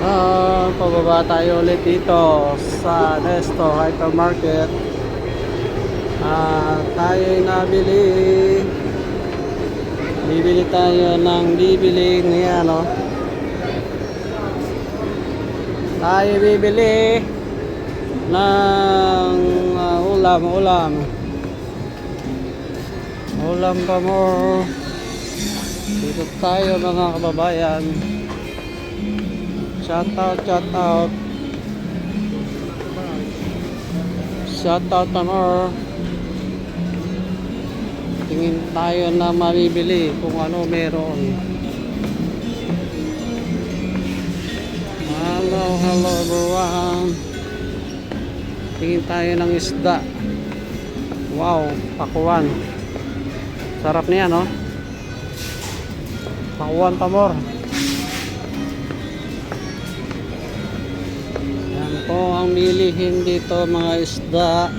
Pababa tayo ulit dito sa Nesto Hypermarket. Tayo'y nabili. Bibili tayo ng bibili niya, no? Tayo bibili ng ulam pa mo. Dito tayo mga kababayan. Shout out more. Tingin tayo na mabibili kung ano meron. Hello everyone. Tingin tayo ng isda. Wow, pakuan. Sarap niya, no? Pakuan pa more. Yan po ang bilihin dito mga isda.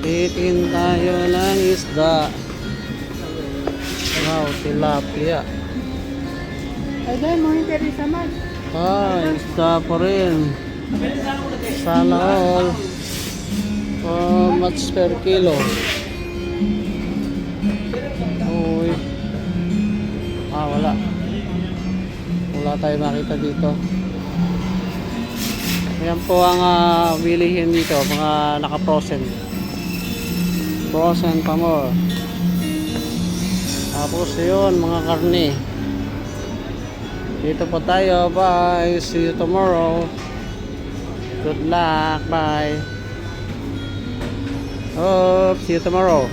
Titingin tayo ng isda. Wow, tilapia. Ay, dahil mo hindi rin sa mag. Isda po rin. Sana all. How much per kilo? Uy. Wala tayo makita dito. Yan po ang bilihin dito, mga naka-frozen. Frozen pa more. Tapos yun, mga karne. Dito po tayo. Bye. See you tomorrow. Good luck. Bye. See you tomorrow.